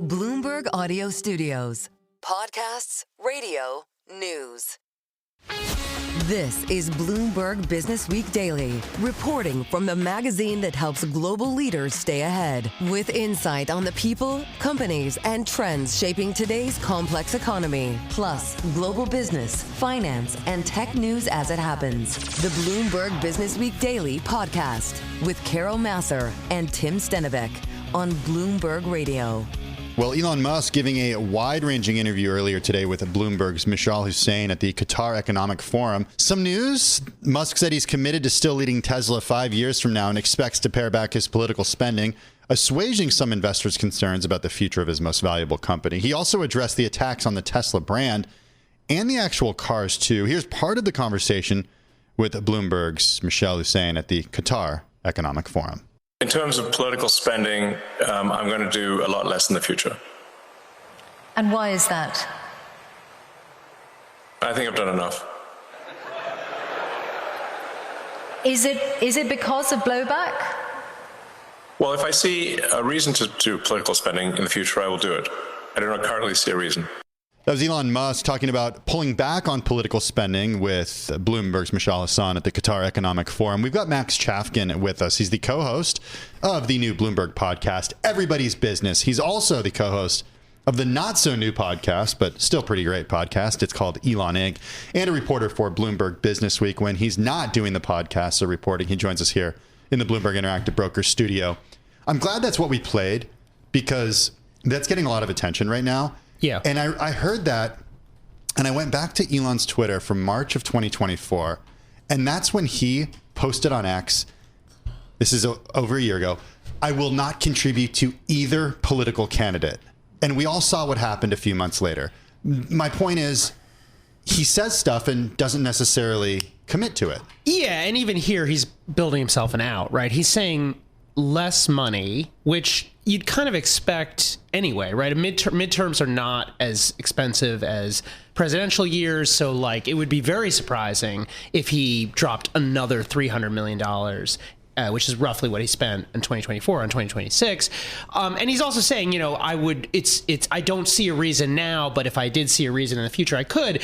Bloomberg Audio Studios. Podcasts, radio, news. This is Bloomberg Businessweek Daily, reporting from the magazine that helps global leaders stay ahead, with insight on the people, companies, and trends shaping today's complex economy, plus global business, finance, and tech news as it happens. The Bloomberg Businessweek Daily podcast with Carol Massar and Tim Stenivek on Bloomberg Radio. Well, Elon Musk giving a wide-ranging interview earlier today with Bloomberg's Michal Hussain at the Qatar Economic Forum. Some news: Musk said he's committed to still leading Tesla 5 years from now and expects to pare back his political spending, assuaging some investors' concerns about the future of his most valuable company. He also addressed the attacks on the Tesla brand and the actual cars, too. Here's part of the conversation with Bloomberg's Michal Hussain at the Qatar Economic Forum. In terms of political spending, I'm going to do a lot less in the future. And why is that? I think I've done enough. Is it because of blowback? Well, if I see a reason to do political spending in the future, I will do it. I do not currently see a reason. That was Elon Musk talking about pulling back on political spending with Bloomberg's Michal Hussain at the Qatar Economic Forum. We've got Max Chafkin with us. He's the co-host of the new Bloomberg podcast, Everybody's Business. He's also the co-host of the not-so-new podcast, but still pretty great podcast. It's called Elon Inc., and a reporter for Bloomberg Businessweek. When he's not doing the podcast or reporting, he joins us here in the Bloomberg Interactive Brokers studio. I'm glad that's what we played, because that's getting a lot of attention right now. Yeah. And I heard that, and I went back to Elon's Twitter from March of 2024, and that's when he posted on X, this is over a year ago, "I will not contribute to either political candidate." And we all saw what happened a few months later. My point is, he says stuff and doesn't necessarily commit to it. Yeah, and even here, he's building himself an out, right? He's saying less money, which you'd kind of expect anyway, right? Midterms are not as expensive as presidential years, so like it would be very surprising if he dropped another $300 million, which is roughly what he spent in 2024 and 2026. And he's also saying, I don't see a reason now, but if I did see a reason in the future, I could.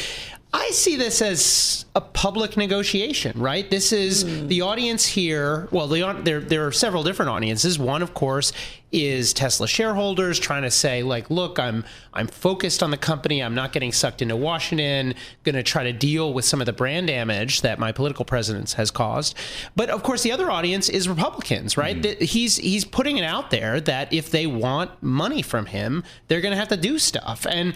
I see this as a public negotiation, right? This is the audience here. Well, there are several different audiences. One, of course, is Tesla shareholders trying to say, like, look, I'm focused on the company. I'm not getting sucked into Washington. Going to try to deal with some of the brand damage that my political presence has caused. But of course, the other audience is Republicans, right? He's putting it out there that if they want money from him, they're going to have to do stuff. And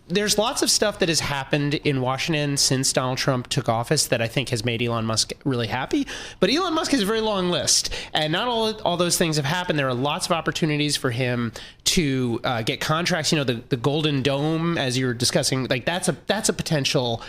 there's lots of stuff that has happened in Washington since Donald Trump took office that I think has made Elon Musk really happy. But Elon Musk has a very long list, and not all those things have happened. There are lots of opportunities for him to get contracts. The Golden Dome, as you were discussing, like that's a potential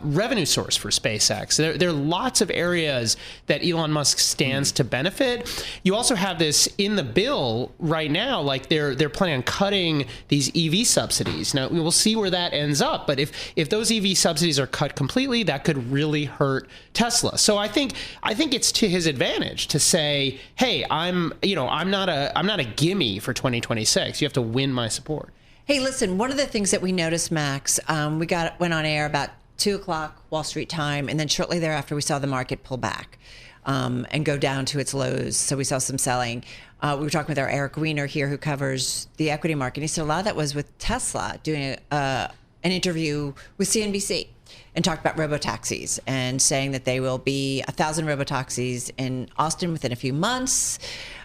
revenue source for SpaceX. There are lots of areas that Elon Musk stands to benefit. You also have this in the bill right now, like they're planning on cutting these EV subsidies. Now we will see where that ends up, but if those EV subsidies are cut completely, that could really hurt Tesla. So I think it's to his advantage to say, hey, I'm not a gimme for 2026. You have to win my support. Hey, listen, one of the things that we noticed, Max, we went on air about 2 o'clock Wall Street time, and then shortly thereafter we saw the market pull back and go down to its lows. So we saw some selling. We were talking with our Eric Weiner here, who covers the equity market. He said a lot of that was with Tesla doing an interview with CNBC and talked about robotaxis and saying that they will be 1,000 robotaxis in Austin within a few months.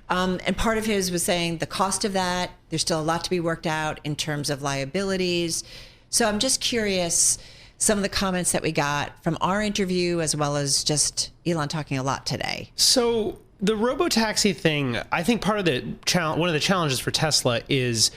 And part of his was saying the cost of that, there's still a lot to be worked out in terms of liabilities. So I'm just curious, some of the comments that we got from our interview, as well as just Elon talking a lot today. So the robotaxi thing, I think part of the one of the challenges for Tesla is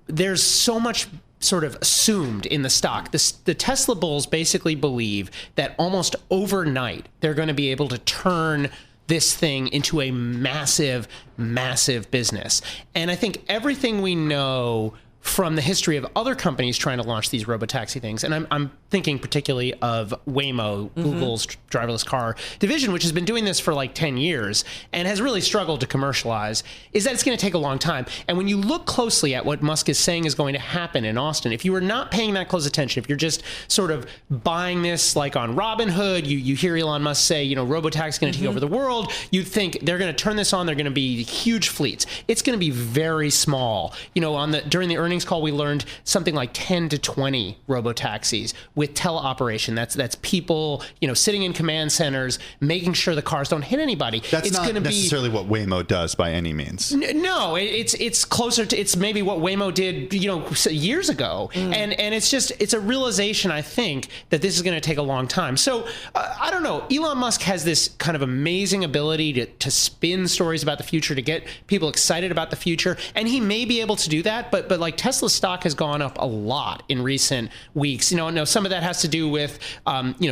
there's so much sort of assumed in the stock. The Tesla bulls basically believe that almost overnight they're going to be able to turn this thing into a massive, massive business. And I think everything we know from the history of other companies trying to launch these robotaxi things. And I'm thinking particularly of Waymo, Google's driverless car division, which has been doing this for like 10 years and has really struggled to commercialize, is that it's going to take a long time. And when you look closely at what Musk is saying is going to happen in Austin, if you are not paying that close attention, if you're just sort of buying this like on Robinhood, you hear Elon Musk say, robotaxi is going to take over the world, you'd think they're going to turn this on, they're going to be huge fleets. It's going to be very small. During the earnings call, we learned something like 10 to 20 robotaxis with teleoperation. That's people, sitting in command centers, making sure the cars don't hit anybody. That's not necessarily what Waymo does by any means. No, it's closer to, it's maybe what Waymo did, years ago. And it's a realization, I think, that this is going to take a long time. So I don't know. Elon Musk has this kind of amazing ability to spin stories about the future, to get people excited about the future. And he may be able to do that, but like Tesla stock has gone up a lot in recent weeks. Now some of that has to do with,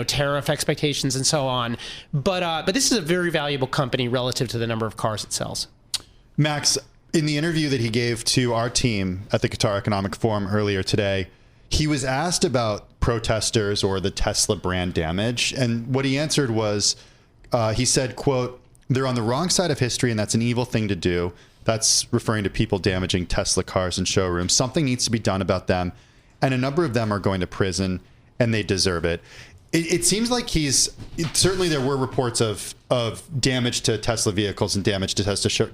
tariff expectations and so on. But this is a very valuable company relative to the number of cars it sells. Max, in the interview that he gave to our team at the Qatar Economic Forum earlier today, he was asked about protesters or the Tesla brand damage. And what he answered was, he said, quote, "They're on the wrong side of history, and that's an evil thing to do." That's referring to people damaging Tesla cars in showrooms. Something needs to be done about them. And a number of them are going to prison, and they deserve it. It seems like certainly there were reports of damage to Tesla vehicles and damage to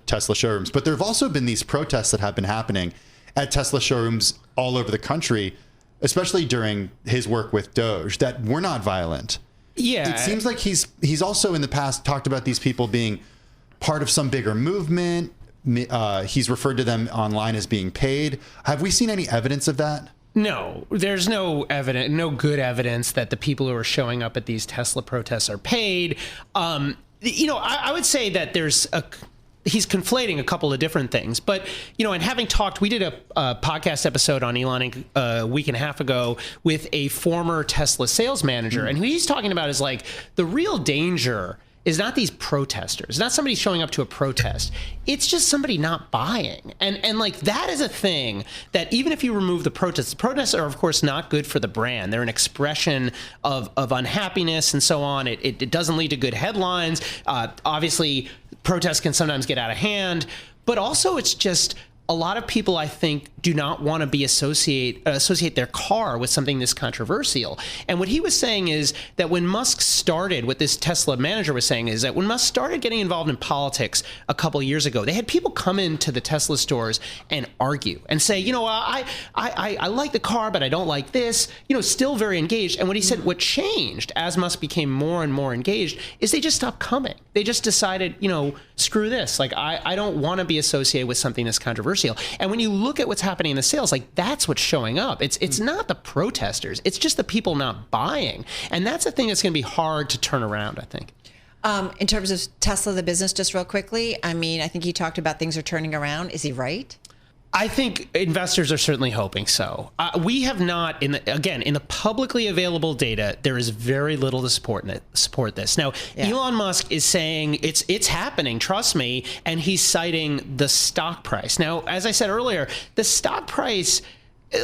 Tesla showrooms. But there have also been these protests that have been happening at Tesla showrooms all over the country, especially during his work with Doge, that were not violent. Yeah. It seems like he's also in the past talked about these people being part of some bigger movement. He's referred to them online as being paid. Have we seen any evidence of that? No, there's no good evidence that the people who are showing up at these Tesla protests are paid. I would say that he's conflating a couple of different things. But, and having talked, we did a podcast episode on Elon a week and a half ago with a former Tesla sales manager. And who he's talking about is like the real danger is not these protesters, not somebody showing up to a protest. It's just somebody not buying. And like that is a thing that even if you remove the protests are of course not good for the brand. They're an expression of unhappiness and so on. It doesn't lead to good headlines. Obviously, protests can sometimes get out of hand, but also it's just a lot of people, I think, do not want to associate their car with something this controversial. And what he was saying is that when Musk started, what this Tesla manager was saying is that when Musk started getting involved in politics a couple of years ago, they had people come into the Tesla stores and argue and say, I like the car, but I don't like this, still very engaged. And what he said, what changed as Musk became more and more engaged is they just stopped coming. They just decided, screw this. Like, I don't want to be associated with something that's controversial. And when you look at what's happening in the sales, like that's what's showing up. It's not the protesters. It's just the people not buying. And that's a thing that's going to be hard to turn around, I think. In terms of Tesla, the business, just real quickly, I think he talked about things are turning around. Is he right? I think investors are certainly hoping so. We have not, in the publicly available data, there is very little to support this. Now, Elon Musk is saying it's happening, trust me, and he's citing the stock price. Now, as I said earlier, the stock price,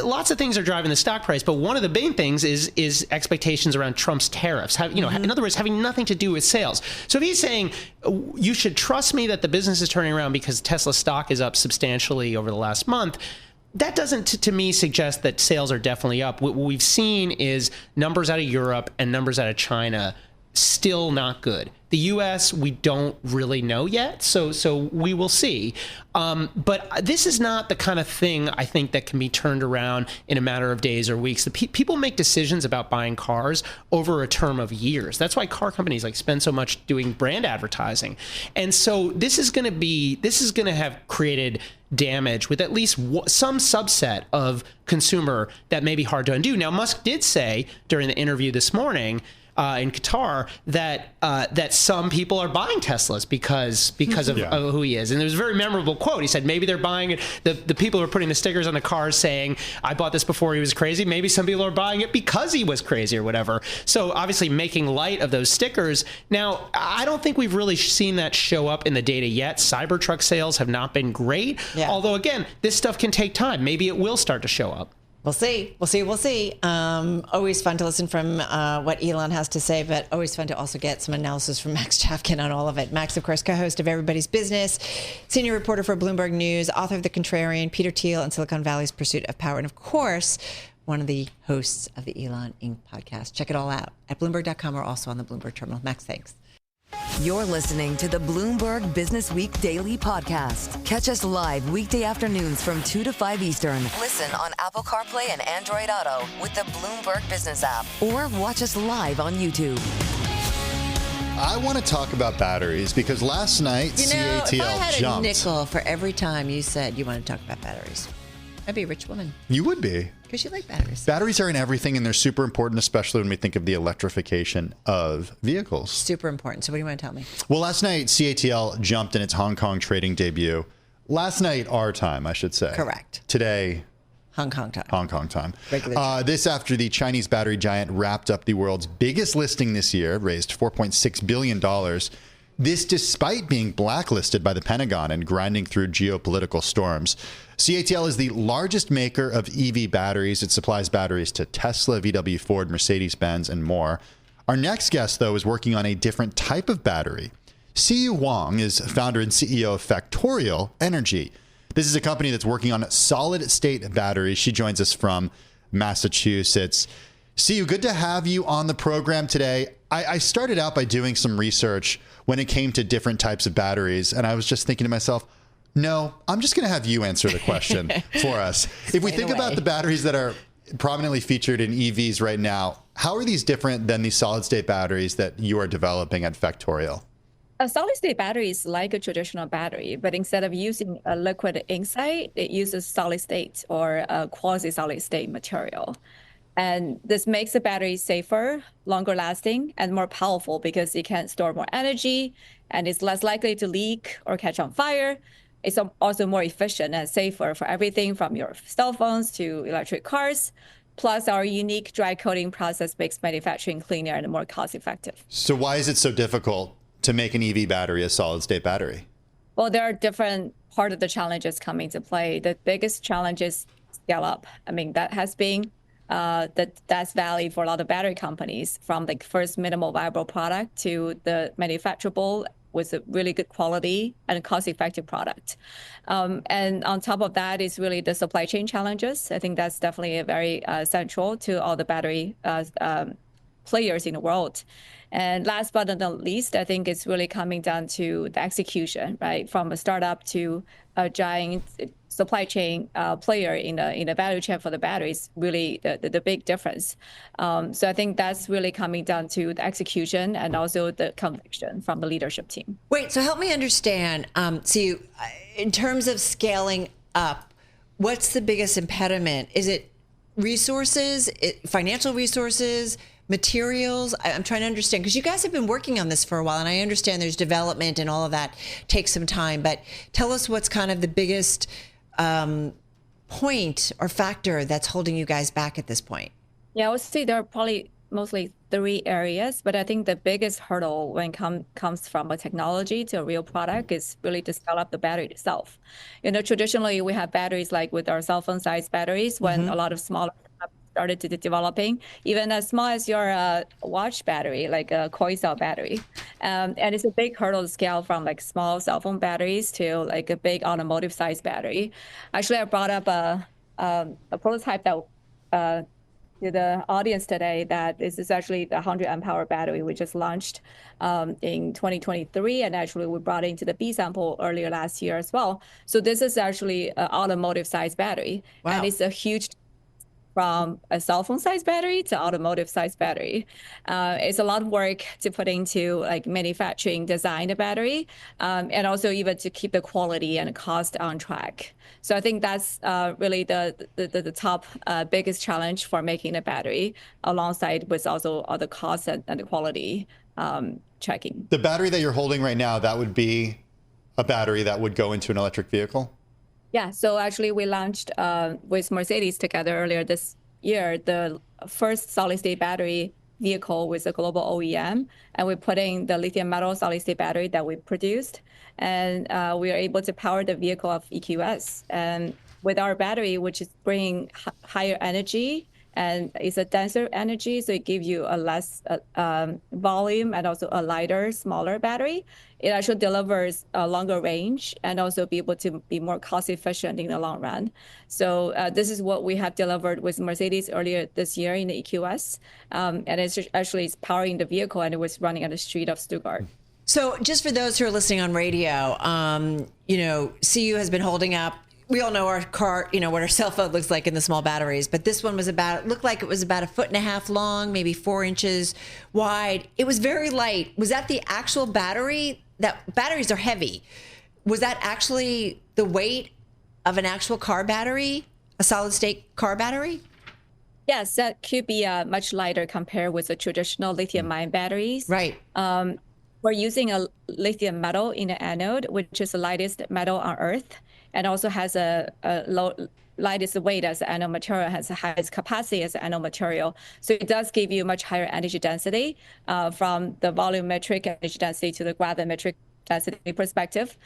lots of things are driving the stock price, but one of the main things is expectations around Trump's tariffs. In other words, having nothing to do with sales. So if he's saying you should trust me that the business is turning around because Tesla stock is up substantially over the last month, that doesn't, to me, suggest that sales are definitely up. What we've seen is numbers out of Europe and numbers out of China still not good. The U.S., we don't really know yet, so we will see. But this is not the kind of thing, I think, that can be turned around in a matter of days or weeks. People make decisions about buying cars over a term of years. That's why car companies spend so much doing brand advertising. And so this is going to have created damage with at least some subset of consumer that may be hard to undo. Now, Musk did say during the interview this morning, in Qatar that some people are buying Teslas because of who he is. And there was a very memorable quote. He said maybe they're buying it. The people who are putting the stickers on the cars saying, I bought this before he was crazy. Maybe some people are buying it because he was crazy or whatever. So obviously making light of those stickers. Now, I don't think we've really seen that show up in the data yet. Cybertruck sales have not been great. Yeah. Although, again, this stuff can take time. Maybe it will start to show up. We'll see. Always fun to listen from what Elon has to say, but always fun to also get some analysis from Max Chafkin on all of it. Max, of course, co-host of Everybody's Business, senior reporter for Bloomberg News, author of The Contrarian, Peter Thiel, and Silicon Valley's Pursuit of Power, and of course, one of the hosts of the Elon Inc. podcast. Check it all out at Bloomberg.com or also on the Bloomberg terminal. Max, thanks. You're listening to the Bloomberg Businessweek Daily Podcast. Catch us live weekday afternoons from 2 to 5 Eastern. Listen on Apple CarPlay and Android Auto with the Bloomberg Business app. Or watch us live on YouTube. I want to talk about batteries because last night CATL if I had jumped. a nickel for every time you said you want to talk about batteries, I'd be a rich woman. You would be. Because you like batteries. Batteries are in everything, and they're super important, especially when we think of the electrification of vehicles. Super important. So what do you want to tell me? Well, last night, CATL jumped in its Hong Kong trading debut. Last night, our time, I should say. Correct. Today, Hong Kong time. Hong Kong time. Regular this after the Chinese battery giant wrapped up the world's biggest listing this year, raised $4.6 billion. This despite being blacklisted by the Pentagon and grinding through geopolitical storms. CATL is the largest maker of EV batteries. It supplies batteries to Tesla, VW, Ford, Mercedes-Benz, and more. Our next guest, though, is working on a different type of battery. Siyu Wang is founder and CEO of Factorial Energy. This is a company that's working on solid-state batteries. She joins us from Massachusetts. Siyu, good to have you on the program today. I started out by doing some research when it came to different types of batteries, and I was just thinking to myself, no, I'm just going to have you answer the question for us. If we think about the batteries that are prominently featured in EVs right now, how are these different than the solid-state batteries that you are developing at Factorial? A solid-state battery is like a traditional battery, but instead of using a liquid inside, it uses solid-state or a quasi-solid-state material. And this makes the battery safer, longer lasting, and more powerful because it can store more energy and it's less likely to leak or catch on fire. It's also more efficient and safer for everything from your cell phones to electric cars. Plus, our unique dry coating process makes manufacturing cleaner and more cost effective. So why is it so difficult to make an EV battery a solid-state battery? Well, there are different part of the challenges coming to play. The biggest challenge is scale up. I mean, that has been that's valid for a lot of battery companies, from the first minimal viable product to the manufacturable with a really good quality and cost-effective product. And on top of that is really the supply chain challenges. I think that's definitely a very central to all the battery players in the world. And last but not least, I think it's really coming down to the execution, right? From a startup to a giant supply chain player in the value chain for the batteries, really the big difference. So I think that's really coming down to the execution and also the conviction from the leadership team. Wait, so help me understand. So in terms of scaling up, what's the biggest impediment? Is it resources, financial resources, materials? I'm trying to understand, because you guys have been working on this for a while, and I understand there's development and all of that takes some time, but tell us what's kind of the biggest point or factor that's holding you guys back at this point. Yeah, I would say there are probably mostly 3 areas, but I think the biggest hurdle when comes from a technology to a real product is really to scale up the battery itself. You know, traditionally we have batteries like with our cell phone size batteries, when a lot of smaller started to developing, even as small as your watch battery, like a coin cell battery. And it's a big hurdle to scale from like small cell phone batteries to like a big automotive size battery. Actually, I brought up a prototype that to the audience today, that this is actually the 100 amp hour battery we just launched in 2023, and actually we brought into the B sample earlier last year as well. So this is actually an automotive size battery. Wow. And it's a huge from a cell phone size battery to automotive size battery. It's a lot of work to put into like manufacturing, design the battery, and also even to keep the quality and cost on track. So I think that's really the top biggest challenge for making a battery, alongside with also other costs and the quality checking. The battery that you're holding right now, that would be a battery that would go into an electric vehicle? Yeah, so actually we launched with Mercedes together earlier this year, the first solid-state battery vehicle with a global OEM, and we're putting the lithium metal solid-state battery that we produced, and we are able to power the vehicle of EQS. And with our battery, which is bringing higher energy, and it's a denser energy, so it gives you a less volume and also a lighter, smaller battery. It actually delivers a longer range and also be able to be more cost efficient in the long run. So this is what we have delivered with Mercedes earlier this year in the EQS. And it's actually powering the vehicle, and it was running on the street of Stuttgart. So just for those who are listening on radio, CU has been holding up. We all know our car, what our cell phone looks like in the small batteries, but this one looked like it was about 1.5 feet long, maybe 4 inches wide. It was very light. Was that the actual battery? Batteries are heavy. Was that actually the weight of an actual car battery, a solid state car battery? Yes, that could be much lighter compared with the traditional lithium-ion batteries. Right. We're using a lithium metal in the anode, which is the lightest metal on Earth, and also has a lightest weight as the anode material, has the highest capacity as the anode material. So it does give you much higher energy density from the volumetric energy density to the gravimetric density perspective.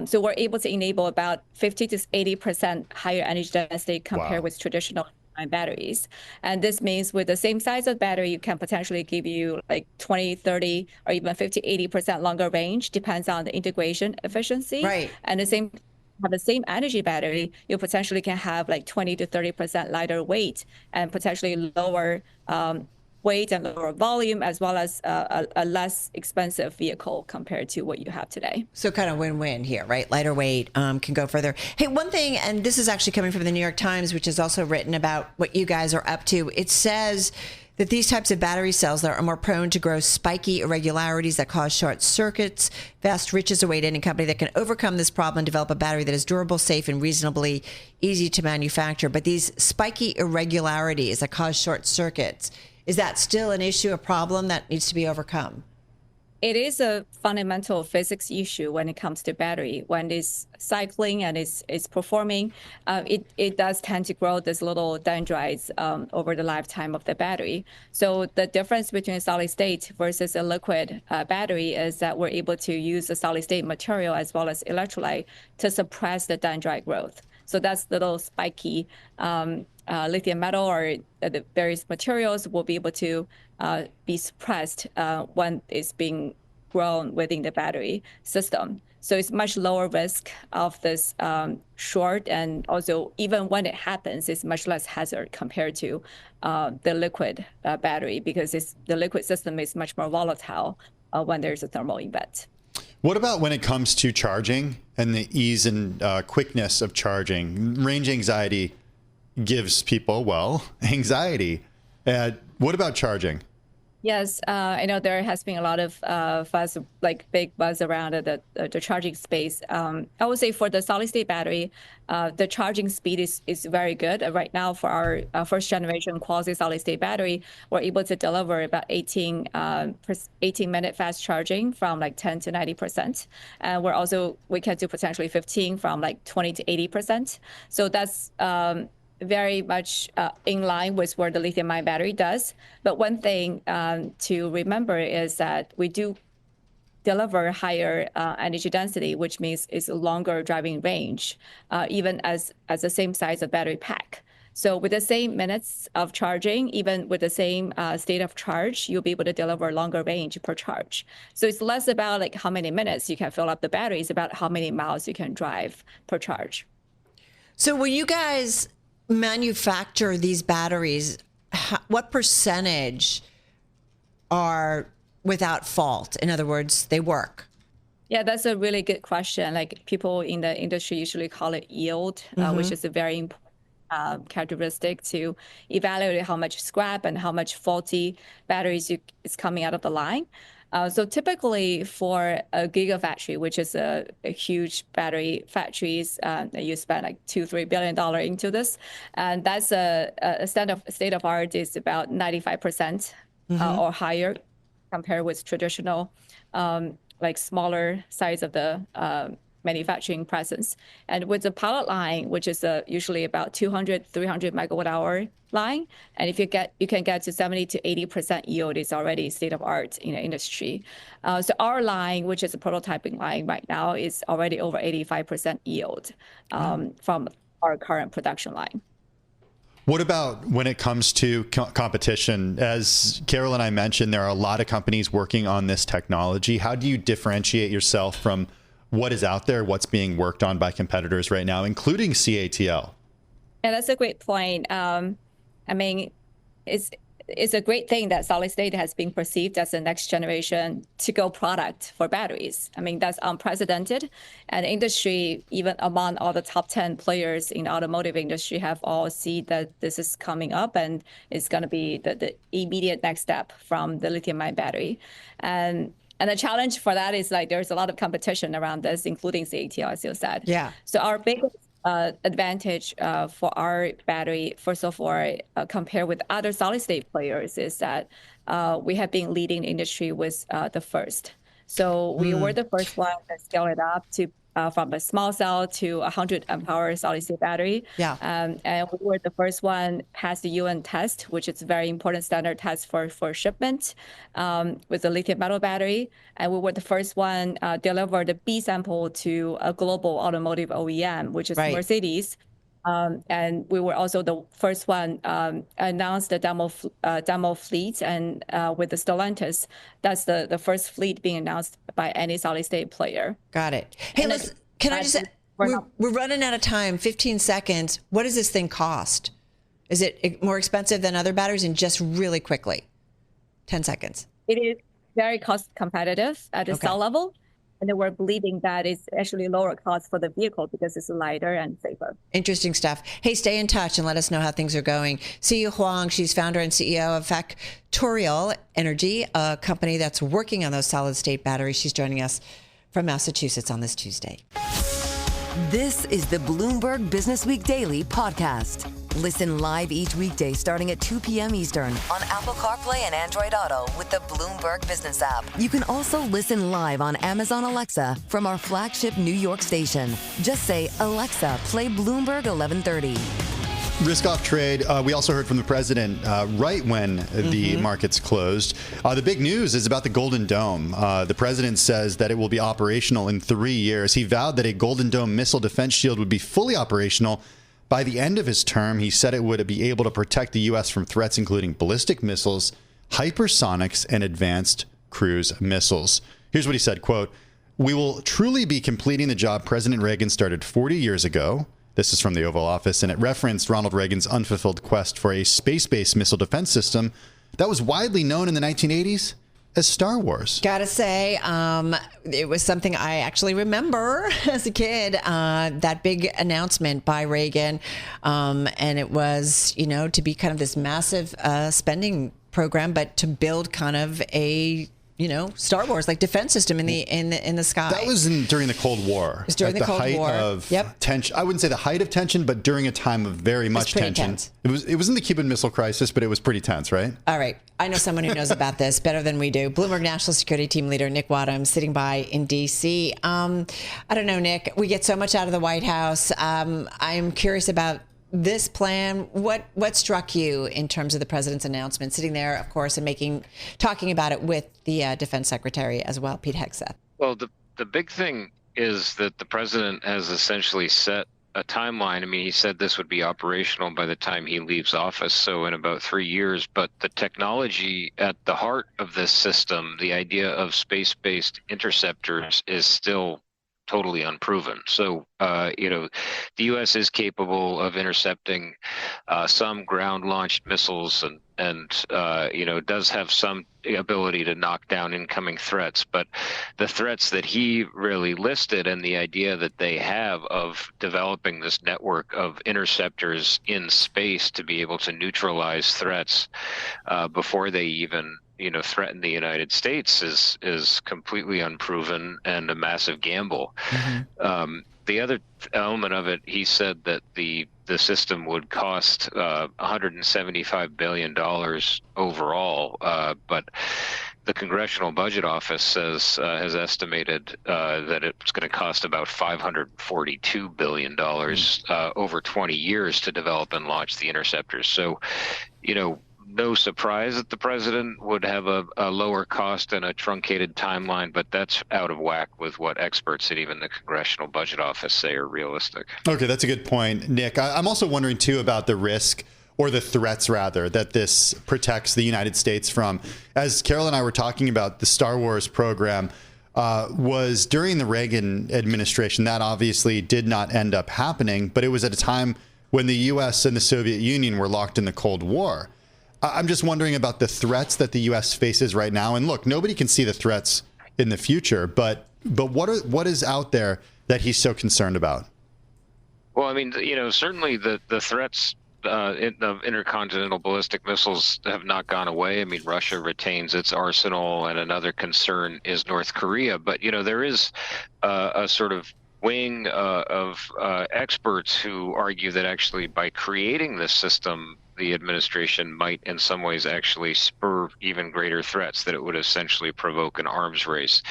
So we're able to enable about 50 to 80% higher energy density compared with traditional batteries. And this means with the same size of battery, you can potentially give you like 20, 30, or even 50, 80% longer range, depends on the integration efficiency. Right. And have the same energy battery, you potentially can have like 20 to 30% lighter weight and potentially lower weight and lower volume, as well as a less expensive vehicle compared to what you have today. So kind of win-win here, right? Lighter weight can go further. Hey, one thing, and this is actually coming from the New York Times, which has also written about what you guys are up to. It says that these types of battery cells that are more prone to grow spiky irregularities that cause short circuits. Vast riches await any company that can overcome this problem and develop a battery that is durable, safe, and reasonably easy to manufacture. But these spiky irregularities that cause short circuits, is that still an issue, a problem that needs to be overcome? It is a fundamental physics issue when it comes to battery. When it's cycling and it's performing, it does tend to grow these little dendrites over the lifetime of the battery. So the difference between a solid state versus a liquid battery is that we're able to use a solid state material as well as electrolyte to suppress the dendrite growth. So that's little spiky lithium metal or the various materials will be able to be suppressed when it's being grown within the battery system. So it's much lower risk of this short, and also even when it happens, it's much less hazard compared to the liquid battery, because the liquid system is much more volatile when there's a thermal event. What about when it comes to charging and the ease and quickness of charging? Range anxiety gives people, anxiety. What about charging? Yes, I know there has been a lot of buzz, like big buzz around the charging space. I would say for the solid state battery, the charging speed is very good. Right now for our first generation quasi solid state battery, we're able to deliver about 18-minute fast charging from like 10 to 90%. And we can do potentially 15 from like 20 to 80%. So that's very much in line with where the lithium-ion battery does. But one thing to remember is that we do deliver higher energy density, which means it's a longer driving range, even as the same size of battery pack. So with the same minutes of charging, even with the same state of charge, you'll be able to deliver longer range per charge. So it's less about like how many minutes you can fill up the battery, it's about how many miles you can drive per charge. So will you guys manufacture these batteries? What percentage are without fault? In other words, they work? Yeah, that's a really good question. Like people in the industry usually call it yield, which is a very important characteristic to evaluate how much scrap and how much faulty batteries is coming out of the line. So typically for a gigafactory, which is a huge battery factories, you spend like $2-3 billion into this, and that's a state of art is about 95% or higher compared with traditional like smaller size of the manufacturing presence. And with the pilot line, which is usually about 200, 300 megawatt hour line, and if you can get to 70 to 80% yield, is already state of art in the industry. So our line, which is a prototyping line right now, is already over 85% yield from our current production line. What about when it comes to competition? As Carol and I mentioned, there are a lot of companies working on this technology. How do you differentiate yourself from what is out there, what's being worked on by competitors right now, including CATL? Yeah, that's a great point. I mean, it's a great thing that solid state has been perceived as the next generation to-go product for batteries. I mean, that's unprecedented. And the industry, even among all the top 10 players in the automotive industry, have all seen that this is coming up and it's going to be the immediate next step from the lithium-ion battery. And the challenge for that is like there's a lot of competition around this, including CATL, as you said. Yeah. So our biggest advantage for our battery, first of all, compared with other solid-state players, is that we have been leading the industry with the first. So we were the first one that scaled it up to from a small cell to 100 amp hour solid-state battery. Yeah. And we were the first one past the UN test, which is a very important standard test for shipment with the lithium metal battery. And we were the first one deliver the B sample to a global automotive OEM, which is Mercedes. And we were also the first one announced the demo fleet, and with the Stellantis, that's the first fleet being announced by any solid state player. Got it. Hey, listen, can I just? We're running out of time. 15 seconds. What does this thing cost? Is it more expensive than other batteries? And just really quickly, 10 seconds. It is very cost competitive at the cell level. And then we're believing that it's actually lower cost for the vehicle because it's lighter and safer. Interesting stuff. Hey, stay in touch and let us know how things are going. Siyu Huang, she's founder and CEO of Factorial Energy, a company that's working on those solid state batteries. She's joining us from Massachusetts on this Tuesday. This is the Bloomberg Businessweek Daily podcast. Listen live each weekday starting at 2 p.m. Eastern on Apple CarPlay and Android Auto with the Bloomberg Business app. You can also listen live on Amazon Alexa from our flagship New York station. Just say, Alexa, play Bloomberg 1130. Risk-off trade. We also heard from the president right when the markets closed. The big news is about the Golden Dome. The president says that it will be operational in 3 years. He vowed that a Golden Dome missile defense shield would be fully operational by the end of his term. He said it would be able to protect the U.S. from threats including ballistic missiles, hypersonics, and advanced cruise missiles. Here's what he said, quote, "We will truly be completing the job President Reagan started 40 years ago." This is from the Oval Office, and it referenced Ronald Reagan's unfulfilled quest for a space-based missile defense system that was widely known in the 1980s as Star Wars. Gotta say, it was something I actually remember as a kid, that big announcement by Reagan. And it was, to be kind of this massive spending program, but to build kind of a Star Wars like defense system in the sky. That was during the Cold War. It was during the Cold War. Height of tension. I wouldn't say the height of tension, but during a time of very much tension. Tense. It was in the Cuban Missile Crisis, but it was pretty tense, right? All right. I know someone who knows about this better than we do. Bloomberg National Security Team Leader Nick Wadham sitting by in D.C. I don't know, Nick. We get so much out of the White House. I'm curious about this plan. What struck you in terms of the president's announcement, sitting there, of course, and talking about it with the defense secretary as well, Pete Hegseth? Well, the big thing is that the president has essentially set a timeline. I mean, he said this would be operational by the time he leaves office, so in about 3 years. But the technology at the heart of this system, the idea of space-based interceptors, is still totally unproven. So, the U.S. is capable of intercepting some ground-launched missiles does have some ability to knock down incoming threats. But the threats that he really listed and the idea that they have of developing this network of interceptors in space to be able to neutralize threats before they even threaten the United States is completely unproven and a massive gamble. The other element of it, he said that the system would cost $175 billion overall, but the Congressional Budget Office has estimated that it's going to cost about $542 billion over 20 years to develop and launch the interceptors. So, no surprise that the president would have a lower cost and a truncated timeline, but that's out of whack with what experts at even the Congressional Budget Office say are realistic. Okay, that's a good point, Nick. I'm also wondering, too, about the risk, or the threats, rather, that this protects the United States from. As Carol and I were talking about, the Star Wars program was during the Reagan administration. That obviously did not end up happening, but it was at a time when the U.S. and the Soviet Union were locked in the Cold War. I'm just wondering about the threats that the U.S. faces right now. And look, nobody can see the threats in the future, but what is out there that he's so concerned about? Well, I mean, certainly the threats of intercontinental ballistic missiles have not gone away. I mean, Russia retains its arsenal, and another concern is North Korea. But, there is a sort of wing of experts who argue that actually by creating this system, the administration might in some ways actually spur even greater threats, that it would essentially provoke an arms race,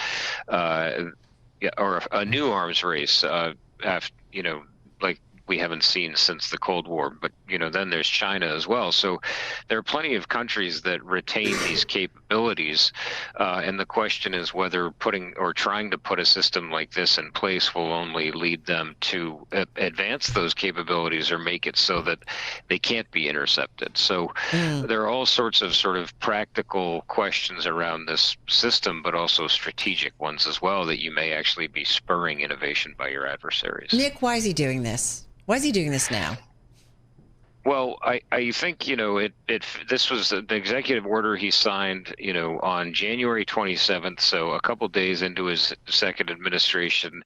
or a new arms race, like we haven't seen since the Cold War. But, then there's China as well. So there are plenty of countries that retain these capabilities. And the question is whether trying to put a system like this in place will only lead them to advance those capabilities or make it so that they can't be intercepted. So there are all sorts of sort of practical questions around this system, but also strategic ones as well, that you may actually be spurring innovation by your adversaries. Nick, why is he doing this? Why is he doing this now? Well, I think, this was the executive order he signed, on January 27th. So a couple days into his second administration.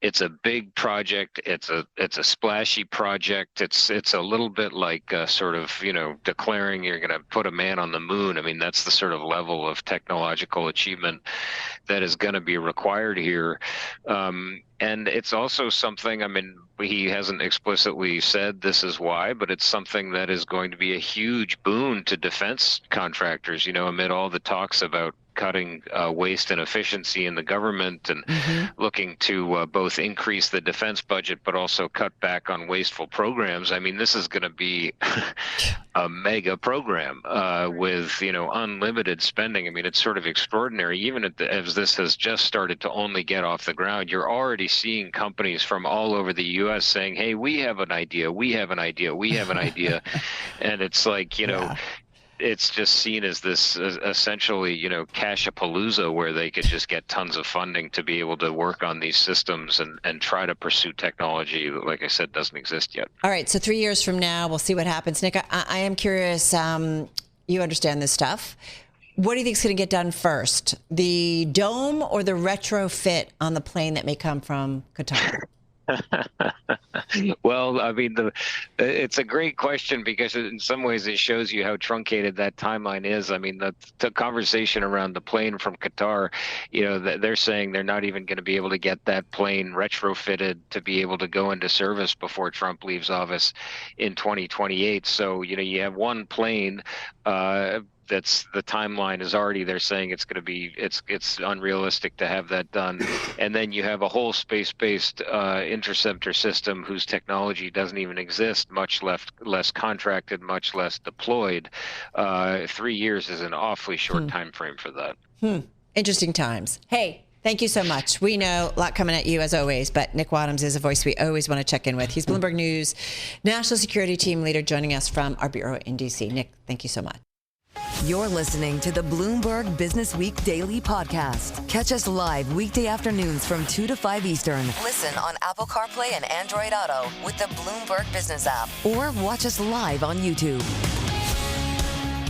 It's a big project. It's a splashy project. It's a little bit like sort of, declaring you're going to put a man on the moon. I mean, that's the sort of level of technological achievement that is going to be required here. And it's also something, I mean, he hasn't explicitly said this is why, but it's something that is going to be a huge boon to defense contractors, amid all the talks about cutting waste and efficiency in the government and looking to both increase the defense budget, but also cut back on wasteful programs. I mean, this is going to be a mega program with, unlimited spending. I mean, it's sort of extraordinary. Even as this has just started to only get off the ground, you're already seeing companies from all over the U.S. saying, hey, we have an idea, we have an idea, we have an idea. And it's like, it's just seen as this essentially, cash-a-palooza, where they could just get tons of funding to be able to work on these systems and try to pursue technology that, like I said, doesn't exist yet. All right. So 3 years from now, we'll see what happens. Nick, I am curious. You understand this stuff. What do you think is going to get done first? The dome or the retrofit on the plane that may come from Qatar? Well, I mean, it's a great question, because in some ways it shows you how truncated that timeline is. I mean, the conversation around the plane from Qatar, they're saying they're not even going to be able to get that plane retrofitted to be able to go into service before Trump leaves office in 2028. So, you have one plane, that's the timeline is already, they're saying it's going to be, it's unrealistic to have that done. And then you have a whole space-based interceptor system whose technology doesn't even exist, much less contracted, much less deployed. 3 years is an awfully short time frame for that. Interesting times. Hey, thank you so much. We know a lot coming at you as always, but Nick Wadhams is a voice we always want to check in with. He's Bloomberg News National Security Team Leader, joining us from our bureau in D.C. Nick, thank you so much. You're listening to the Bloomberg Businessweek Daily Podcast. Catch us live weekday afternoons from 2 to 5 Eastern. Listen on Apple CarPlay and Android Auto with the Bloomberg Business app. Or watch us live on YouTube.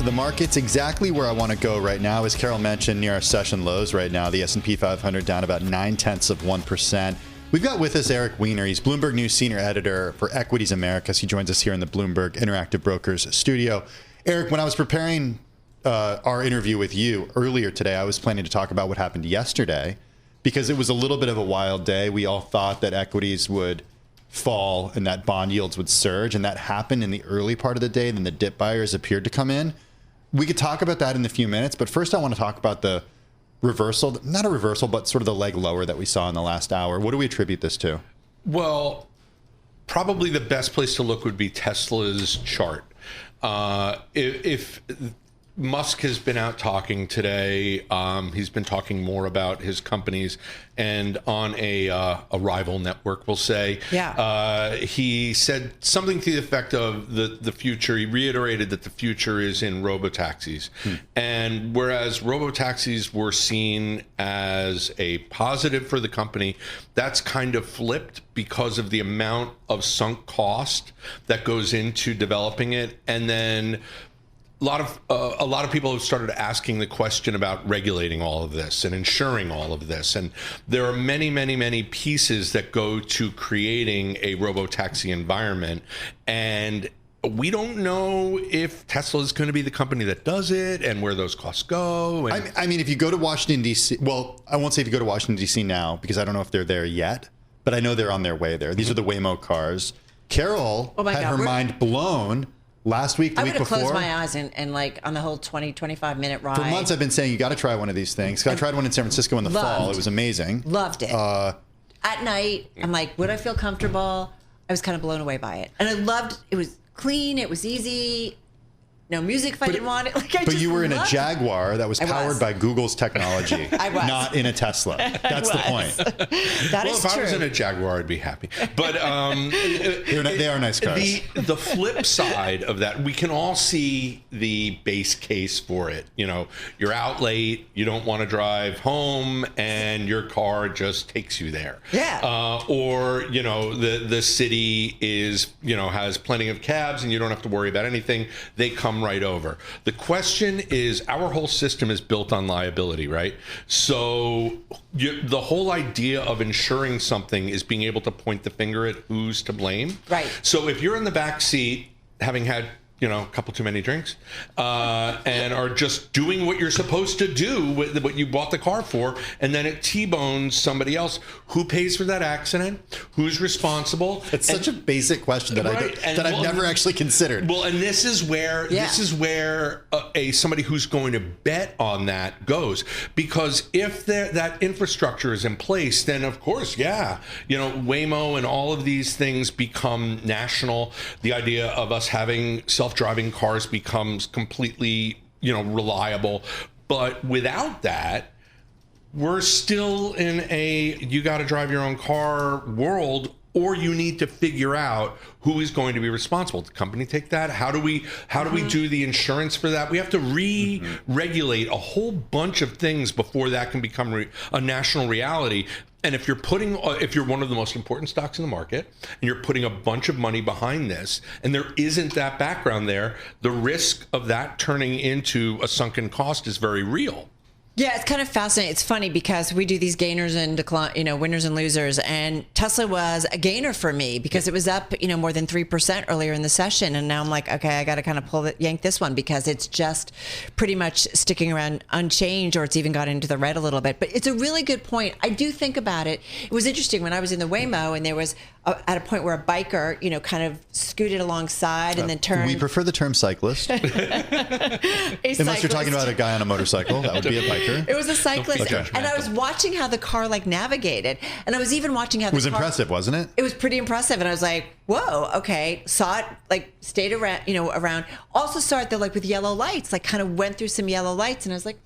The market's exactly where I want to go right now. As Carol mentioned, near our session lows right now. The S&P 500 down about 0.9%. We've got with us Eric Weiner. He's Bloomberg News Senior Editor for Equities Americas. He joins us here in the Bloomberg Interactive Brokers studio. Eric, when I was preparing our interview with you earlier today, I was planning to talk about what happened yesterday because it was a little bit of a wild day. We all thought that equities would fall and that bond yields would surge, and that happened in the early part of the day. Then the dip buyers appeared to come in. We could talk about that in a few minutes, but first I want to talk about the reversal, not a reversal, but sort of the leg lower that we saw in the last hour. What do we attribute this to? Well, probably the best place to look would be Tesla's chart. If Musk has been out talking today, he's been talking more about his companies and on a rival network, we'll say. Yeah. He said something to the effect of the future. He reiterated that the future is in robotaxis. And whereas robotaxis were seen as a positive for the company, that's kind of flipped because of the amount of sunk cost that goes into developing it. And then a lot of people have started asking the question about regulating all of this and ensuring all of this. And there are many, many, many pieces that go to creating a robotaxi environment. And we don't know if Tesla is going to be the company that does it and where those costs go. And I mean, if you go to Washington, D.C., well, I won't say if you go to Washington, D.C. now, because I don't know if they're there yet, but I know they're on their way there. These are the Waymo cars. Carol had her mind blown last week, the week before. I'm going to close my eyes and like on the whole 25 minute ride. For months I've been saying, you got to try one of these things. I tried one in San Francisco in the fall. It was amazing. Loved it. At night, I'm like, would I feel comfortable? I was kind of blown away by it. And I loved, it was clean, it was easy. No music if I didn't want it. But you were in a Jaguar that was powered by Google's techtechnology. I was. Not in a Tesla. That's the point. That is true. If I was in a Jaguar, I'd be happy. But they are nice cars. The flip side of that, we can all see the base case for it. You know, you're out late, you don't want to drive home, and your car just takes you there. Yeah. Or, you know, the city is, you know, has plenty of cabs and you don't have to worry about anything. They come right over. The question is, our whole system is built on liability, right? So the whole idea of insuring something is being able to point the finger at who's to blame. Right. So if you're in the back seat, having had, you know, a couple too many drinks, and are just doing what you're supposed to do with what you bought the car for, and then it T-bones somebody else, who pays for that accident? Who's responsible? It's such a basic question that I've never actually considered. Well, and this is where somebody who's going to bet on that goes, because if that infrastructure is in place, then of course, you know, Waymo and all of these things become national. The idea of us having self-driving cars becomes completely, you know, reliable. But without that, we're still in a you got to drive your own car world, or you need to figure out who is going to be responsible. Did the company take that? How do we do the insurance for that? We have to re-regulate a whole bunch of things before that can become a national reality. And if you're one of the most important stocks in the market and you're putting a bunch of money behind this and there isn't that background there, the risk of that turning into a sunken cost is very real. Yeah, it's kind of fascinating. It's funny because we do these gainers and winners and losers, and Tesla was a gainer for me because it was up, you know, more than 3% earlier in the session, and now I'm like, okay, I got to kind of yank this one because it's just pretty much sticking around unchanged, or it's even got into the red a little bit. But it's a really good point. I do think about it. It was interesting when I was in the Waymo, and there was at a point where a biker, you know, kind of scooted alongside and then turned. We prefer the term cyclist. Unless you're talking about a guy on a motorcycle, that would be a biker. It was a cyclist, and I was watching how the car like navigated, and I was even watching how the car... It was impressive, wasn't it? It was pretty impressive, and I was like, whoa, okay. Saw it, like, stayed around, you know, around. Also saw it, though, like, with yellow lights, like, kind of went through some yellow lights, and I was like,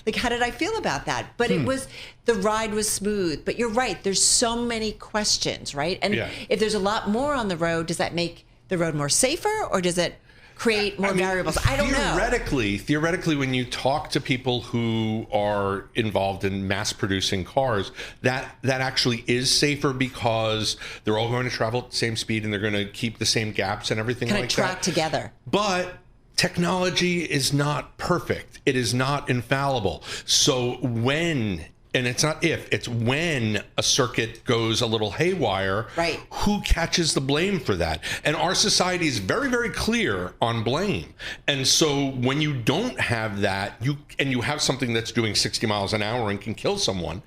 like, how did I feel about that? But it was, the ride was smooth. But you're right, there's so many questions, right? And if there's a lot more on the road, does that make the road more safer, or does it create more variables? I don't know. Theoretically, when you talk to people who are involved in mass producing cars, that actually is safer because they're all going to travel at the same speed and they're going to keep the same gaps and everything like that. Kind of track together. But technology is not perfect. It is not infallible. So when, and it's not if, it's when a circuit goes a little haywire, right, who catches the blame for that? And our society is very, very clear on blame. And so when you don't have that, you have something that's doing 60 miles an hour and can kill someone,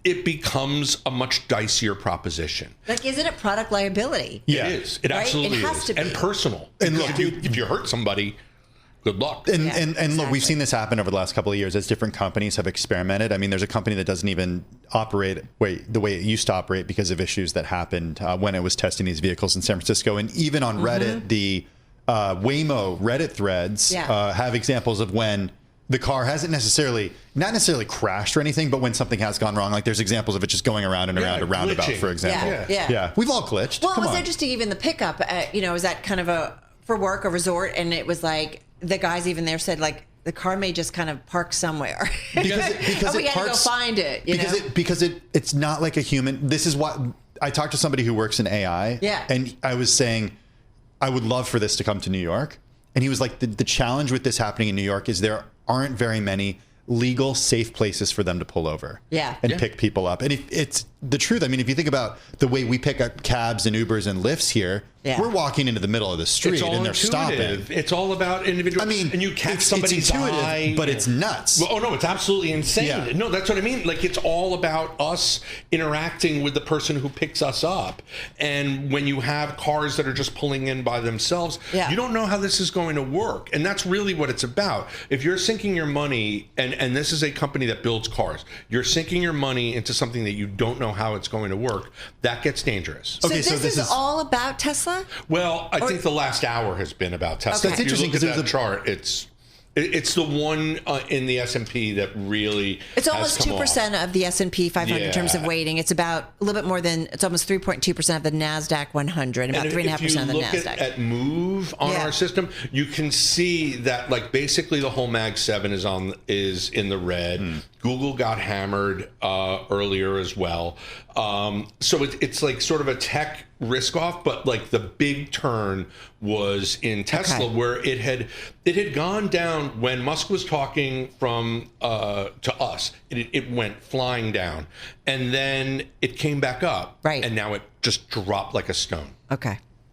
it becomes a much dicier proposition. Like, isn't it product liability? Yeah. It is. It absolutely it has is. To be. And personal. And look, if you hurt somebody, good luck. And look, we've seen this happen over the last couple of years as different companies have experimented. I mean, there's a company that doesn't even operate the way it used to operate because of issues that happened when it was testing these vehicles in San Francisco. And even on Reddit, the Waymo Reddit threads have examples of when the car hasn't not necessarily crashed or anything, but when something has gone wrong, like there's examples of it just going around and around a roundabout, for example. Yeah. We've all glitched. Well, it was interesting, even the pickup, was that kind of for work, a resort, and it was like, the guys even there said, like, the car may just kind of park somewhere. Because we had to go find it. Because it's not like a human. This is what I talked to somebody who works in AI. Yeah. And I was saying, I would love for this to come to New York. And he was like, the challenge with this happening in New York is there aren't very many legal, safe places for them to pull over and pick people up. And if it's the truth, I mean, if you think about the way we pick up cabs and Ubers and Lyfts here, we're walking into the middle of the street and they're stopping. It's all about individual. I mean, and you catch somebody's eye, but it's nuts. Well, no, it's absolutely insane. Yeah. No, that's what I mean. Like, it's all about us interacting with the person who picks us up. And when you have cars that are just pulling in by themselves, you don't know how this is going to work. And that's really what it's about. If you're sinking your money, and this is a company that builds cars, you're sinking your money into something that you don't know how it's going to work, that gets dangerous. So this is all about Tesla? Well, I think the last hour has been about Tesla. That's interesting because there's a chart. It's the one in the S&P that really it's almost 2% of the S&P 500 in terms of weighting. It's about a little bit more than it's almost 3.2% of the Nasdaq 100, and about 3.5% of the Nasdaq. If you look at move on our system, you can see that like basically the whole Mag 7 is in the red. Google got hammered earlier as well. So it's like sort of a tech risk off, but like the big turn was in Tesla, where it had gone down when Musk was talking to us. It went flying down, and then it came back up, and now it just dropped like a stone.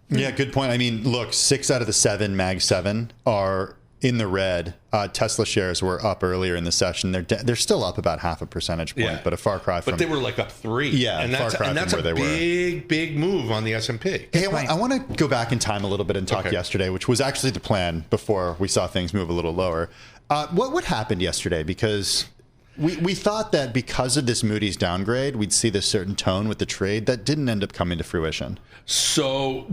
Yeah, good point. I mean, look, 6 out of the 7 Mag 7 are in the red. Tesla shares were up earlier in the session. They're still up about 0.5 percentage point, but a far cry from. But they were like up 3. Yeah, and that's from where they were. Big move on the S&P. Hey, I want to go back in time a little bit and talk yesterday, which was actually the plan before we saw things move a little lower. What happened yesterday? Because we thought that because of this Moody's downgrade, we'd see this certain tone with the trade that didn't end up coming to fruition. So,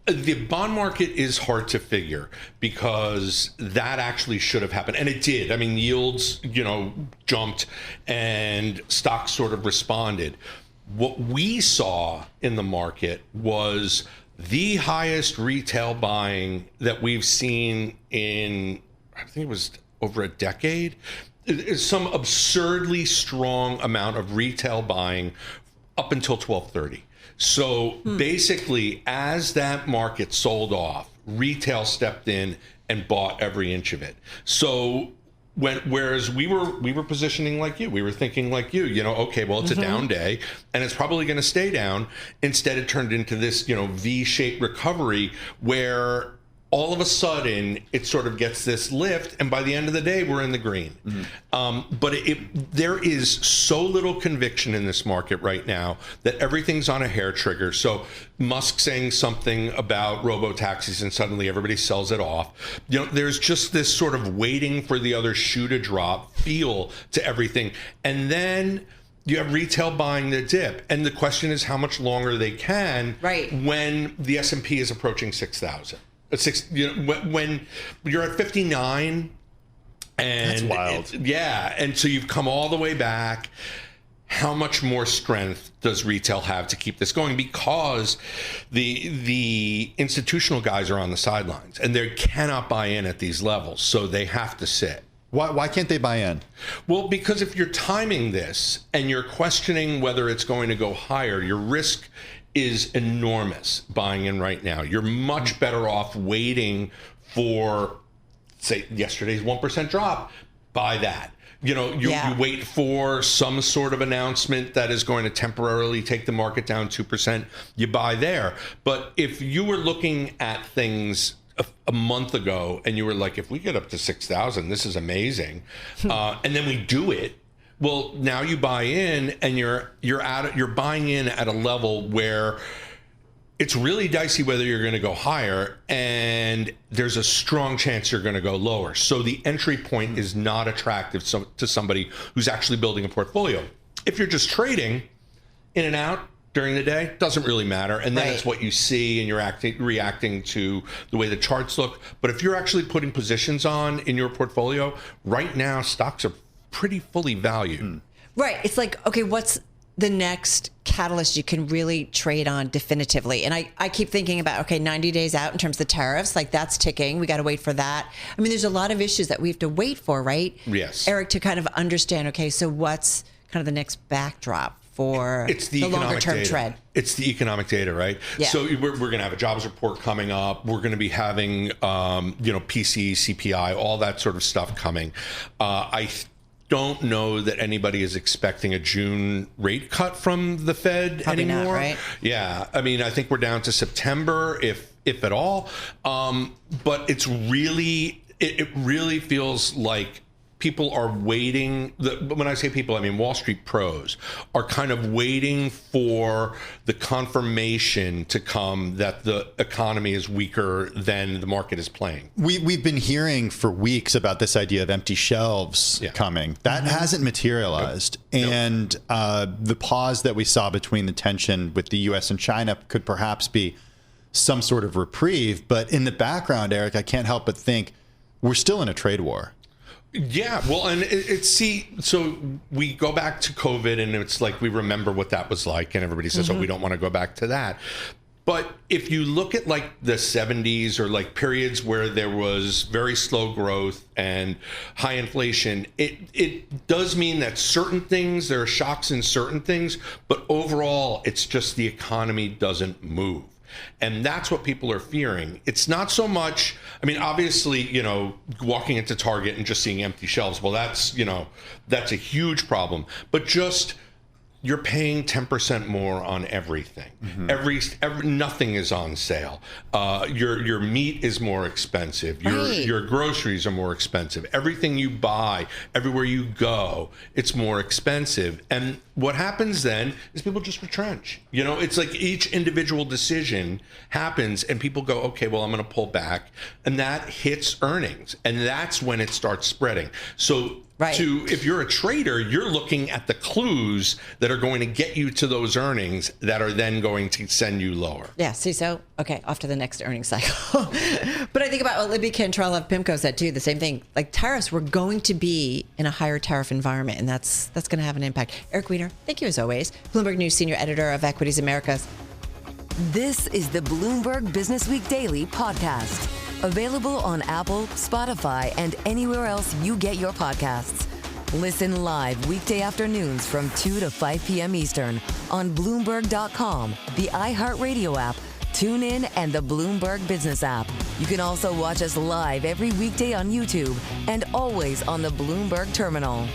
the bond market is hard to figure because that actually should have happened. And it did. I mean, yields, jumped and stocks sort of responded. What we saw in the market was the highest retail buying that we've seen in, I think it was over a decade. It's some absurdly strong amount of retail buying up until 12:30. So basically, as that market sold off, retail stepped in and bought every inch of it. So whereas we were positioning like you, we were thinking like you, it's a down day and it's probably going to stay down. Instead, it turned into this, V-shaped recovery where all of a sudden it sort of gets this lift, and by the end of the day we're in the green. But there is so little conviction in this market right now that everything's on a hair trigger. So Musk saying something about robo-taxis and suddenly everybody sells it off. There's just this sort of waiting for the other shoe to drop feel to everything, and then you have retail buying the dip, and the question is how much longer they can when the S&P is approaching 6,000. When you're at 59, and that's wild. And so you've come all the way back. How much more strength does retail have to keep this going? Because the institutional guys are on the sidelines and they cannot buy in at these levels, so they have to sit. Why can't they buy in? Well, because if you're timing this and you're questioning whether it's going to go higher, your risk is enormous buying in right now. You're much better off waiting for, say, yesterday's 1% drop. Buy that. You know, you wait for some sort of announcement that is going to temporarily take the market down 2%. You buy there. But if you were looking at things a month ago and you were like, if we get up to 6,000, this is amazing, and then we do it, well, now you buy in, and you're buying in at a level where it's really dicey whether you're going to go higher, and there's a strong chance you're going to go lower. So the entry point is not attractive to somebody who's actually building a portfolio. If you're just trading in and out during the day, doesn't really matter. And then it's what you see, and you're reacting to the way the charts look. But if you're actually putting positions on in your portfolio, right now, stocks are pretty fully valued. Right. It's like, okay, what's the next catalyst you can really trade on definitively? And I keep thinking about, okay, 90 days out in terms of the tariffs, like that's ticking. We got to wait for that. I mean, there's a lot of issues that we have to wait for, right? Yes. Eric, to kind of understand, okay, so what's kind of the next backdrop for it's the longer term trend? It's the economic data, right? Yeah. So we're going to have a jobs report coming up. We're going to be having, PCE, CPI, all that sort of stuff coming. I don't know that anybody is expecting a June rate cut from the Fed Probably anymore. not, right? Yeah. I mean, I think we're down to September, if at all. But it's really, it really feels like people are waiting. When I say people, I mean Wall Street pros are kind of waiting for the confirmation to come that the economy is weaker than the market is playing. We've been hearing for weeks about this idea of empty shelves coming. That hasn't materialized. Nope. And the pause that we saw between the tension with the U.S. and China could perhaps be some sort of reprieve. But in the background, Eric, I can't help but think we're still in a trade war. Yeah, well, and so we go back to COVID, and it's like we remember what that was like, and everybody says, oh, we don't want to go back to that. But if you look at like the 70s or like periods where there was very slow growth and high inflation, it does mean that certain things, there are shocks in certain things, but overall, it's just the economy doesn't move. And that's what people are fearing. It's not so much, I mean, obviously, walking into Target and just seeing empty shelves, well, that's a huge problem. But just, you're paying 10% more on everything. Nothing is on sale. Your meat is more expensive. Your groceries are more expensive. Everything you buy, everywhere you go, it's more expensive. And what happens then is people just retrench. It's like each individual decision happens, and people go, okay, well, I'm going to pull back, and that hits earnings, and that's when it starts spreading. So if you're a trader, you're looking at the clues that are going to get you to those earnings that are then going to send you lower. Yeah, see, so, okay, off to the next earnings cycle. But I think about what Libby Cantrell of PIMCO said, too, the same thing. Like, tariffs, we're going to be in a higher tariff environment, and that's going to have an impact. Eric Weiner, thank you as always. Bloomberg News Senior Editor of Equities Americas. This is the Bloomberg Businessweek Daily podcast. Available on Apple, Spotify, and anywhere else you get your podcasts. Listen live weekday afternoons from 2 to 5 p.m. Eastern on Bloomberg.com, the iHeartRadio app, TuneIn, and the Bloomberg Business app. You can also watch us live every weekday on YouTube and always on the Bloomberg Terminal.